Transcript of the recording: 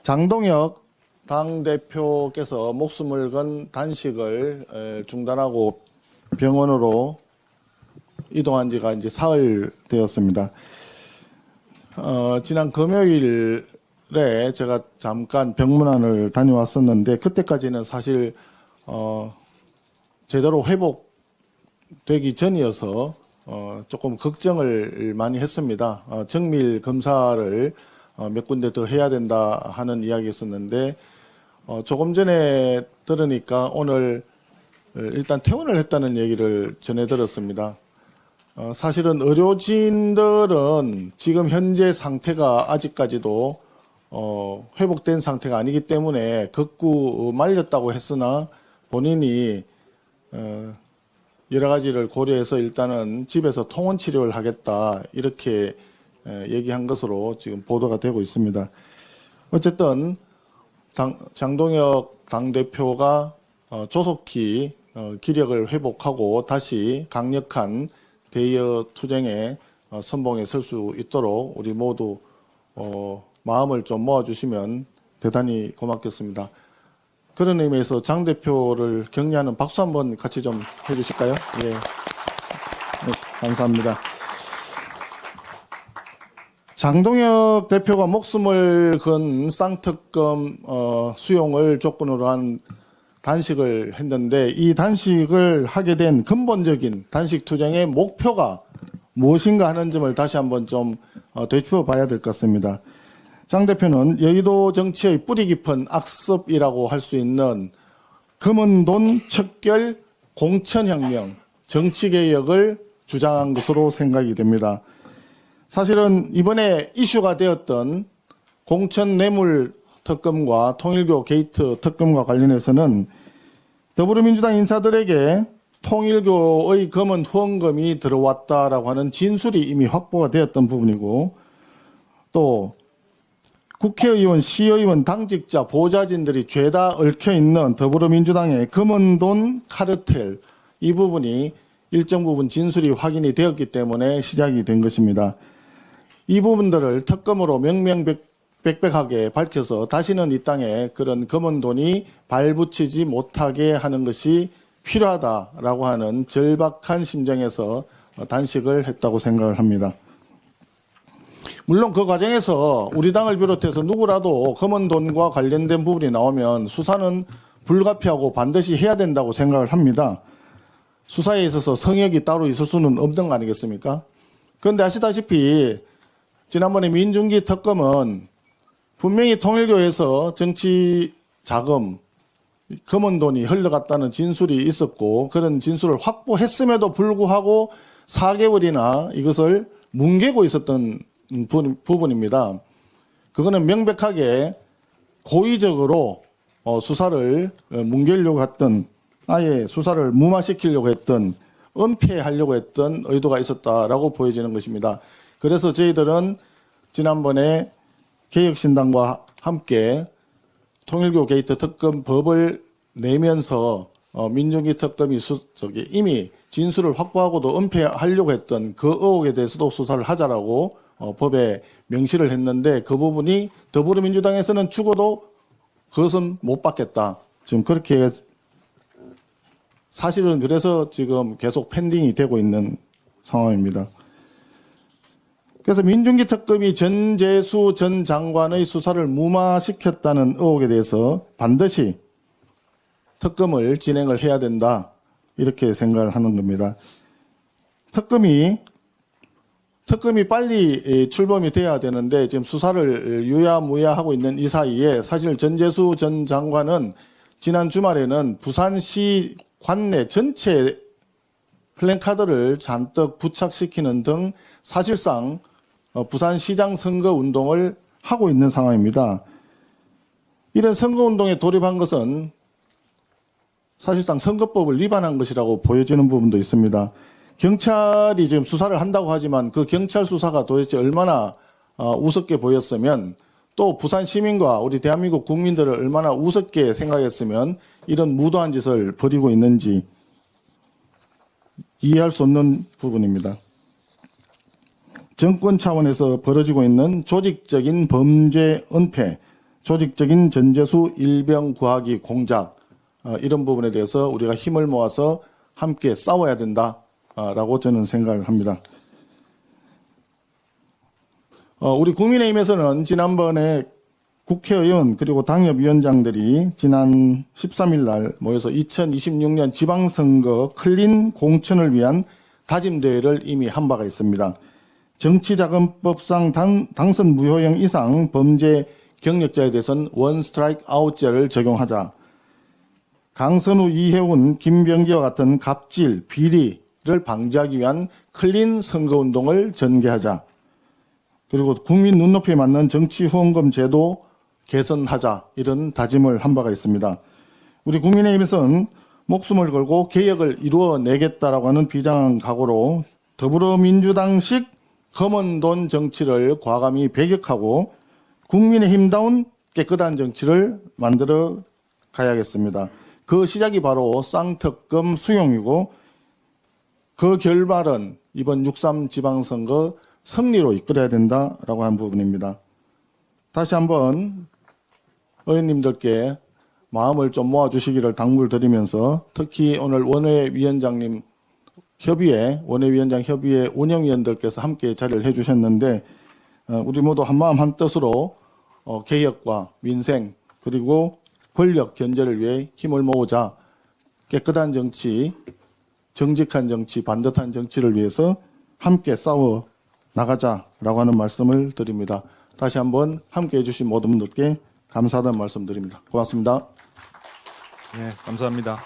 장동혁 당대표께서 목숨을 건 단식을 중단하고 병원으로 이동한 지가 이제 사흘 되었습니다. 지난 금요일에 제가 잠깐 병문안을 다녀왔었는데 그때까지는 사실 제대로 회복되기 전이어서 조금 걱정을 많이 했습니다. 정밀 검사를 몇 군데 더 해야 된다 하는 이야기 있었는데 조금 전에 들으니까 오늘 일단 퇴원을 했다는 얘기를 전해 들었습니다. 사실은 의료진들은 지금 현재 상태가 아직까지도 회복된 상태가 아니기 때문에 극구 말렸다고 했으나 본인이 여러 가지를 고려해서 일단은 집에서 통원 치료를 하겠다 이렇게 얘기한 것으로 지금 보도가 되고 있습니다. 어쨌든 장동혁 당대표가 조속히 기력을 회복하고 다시 강력한 대여 투쟁에 선봉에 설 수 있도록 우리 모두 마음을 좀 모아주시면 대단히 고맙겠습니다. 그런 의미에서 장 대표를 격려하는 박수 한번 같이 좀 해주실까요? 예. 네, 감사합니다. 장동혁 대표가 목숨을 건 쌍특검 수용을 조건으로 한 단식을 했는데 이 단식을 하게 된 근본적인 단식 투쟁의 목표가 무엇인가 하는 점을 다시 한번 좀 되짚어봐야 될 것 같습니다. 장 대표는 여의도 정치의 뿌리 깊은 악습이라고 할 수 있는 검은 돈 척결 공천혁명 정치개혁을 주장한 것으로 생각이 됩니다. 사실은 이번에 이슈가 되었던 공천뇌물 특검과 통일교 게이트 특검과 관련해서는 더불어민주당 인사들에게 통일교의 검은 후원금이 들어왔다라고 하는 진술이 이미 확보가 되었던 부분이고 또 국회의원, 시의원, 당직자, 보좌진들이 죄다 얽혀있는 더불어민주당의 검은 돈 카르텔 이 부분이 일정 부분 진술이 확인이 되었기 때문에 시작이 된 것입니다. 이 부분들을 특검으로 명명백백하게 밝혀서 다시는 이 땅에 그런 검은 돈이 발붙이지 못하게 하는 것이 필요하다라고 하는 절박한 심정에서 단식을 했다고 생각을 합니다. 물론 그 과정에서 우리 당을 비롯해서 누구라도 검은 돈과 관련된 부분이 나오면 수사는 불가피하고 반드시 해야 된다고 생각을 합니다. 수사에 있어서 성역이 따로 있을 수는 없는 거 아니겠습니까? 그런데 아시다시피 지난번에 민중기 특검은 분명히 통일교에서 정치 자금, 검은 돈이 흘러갔다는 진술이 있었고 그런 진술을 확보했음에도 불구하고 4개월이나 이것을 뭉개고 있었던 부분입니다. 그거는 명백하게 고의적으로 수사를 뭉개려고 했던 아예 수사를 무마시키려고 했던 은폐하려고 했던 의도가 있었다라고 보여지는 것입니다. 그래서 저희들은 지난번에 개혁신당과 함께 통일교 게이트 특검 법을 내면서 민중기 특검이 이미 진술을 확보하고도 은폐하려고 했던 그 의혹에 대해서도 수사를 하자라고 법에 명시를 했는데 그 부분이 더불어민주당에서는 죽어도 그것은 못 받겠다. 지금 그렇게 사실은 그래서 지금 계속 펜딩이 되고 있는 상황입니다. 그래서 민중기 특검이 전재수 전 장관의 수사를 무마시켰다는 의혹에 대해서 반드시 특검을 진행을 해야 된다. 이렇게 생각을 하는 겁니다. 특검이 빨리 출범이 돼야 되는데 지금 수사를 유야무야하고 있는 이 사이에 사실 전재수 전 장관은 지난 주말에는 부산시 관내 전체 플랜카드를 잔뜩 부착시키는 등 사실상 부산시장 선거운동을 하고 있는 상황입니다. 이런 선거운동에 돌입한 것은 사실상 선거법을 위반한 것이라고 보여지는 부분도 있습니다. 경찰이 지금 수사를 한다고 하지만 그 경찰 수사가 도대체 얼마나 우습게 보였으면 또 부산 시민과 우리 대한민국 국민들을 얼마나 우습게 생각했으면 이런 무도한 짓을 벌이고 있는지 이해할 수 없는 부분입니다. 정권 차원에서 벌어지고 있는 조직적인 범죄 은폐, 조직적인 전재수 일병 구하기 공작, 이런 부분에 대해서 우리가 힘을 모아서 함께 싸워야 된다라고 저는 생각을 합니다. 우리 국민의힘에서는 지난번에 국회의원 그리고 당협위원장들이 지난 13일 날 모여서 2026년 지방선거 클린 공천을 위한 다짐대회를 이미 한 바가 있습니다. 정치자금법상 당선 무효형 이상 범죄 경력자에 대해서는 원 스트라이크 아웃제를 적용하자. 강선우, 이혜훈, 김병기와 같은 갑질, 비리를 방지하기 위한 클린 선거운동을 전개하자. 그리고 국민 눈높이에 맞는 정치 후원금 제도 개선하자. 이런 다짐을 한 바가 있습니다. 우리 국민의힘에서는 목숨을 걸고 개혁을 이루어내겠다라고 하는 비장한 각오로 더불어민주당식 검은 돈 정치를 과감히 배격하고 국민의힘다운 깨끗한 정치를 만들어 가야겠습니다. 그 시작이 바로 쌍특검 수용이고 그 결말은 이번 6.3 지방선거 승리로 이끌어야 된다라고 한 부분입니다. 다시 한번 의원님들께 마음을 좀 모아주시기를 당부를 드리면서 특히 오늘 원외위원장 협의회 운영위원들께서 함께 자리를 해주셨는데 우리 모두 한마음 한뜻으로 개혁과 민생 그리고 권력 견제를 위해 힘을 모으자. 깨끗한 정치, 정직한 정치, 반듯한 정치를 위해서 함께 싸워 나가자라고 하는 말씀을 드립니다. 다시 한번 함께 해주신 모든 분들께 감사하다는 말씀 드립니다. 고맙습니다. 네, 감사합니다.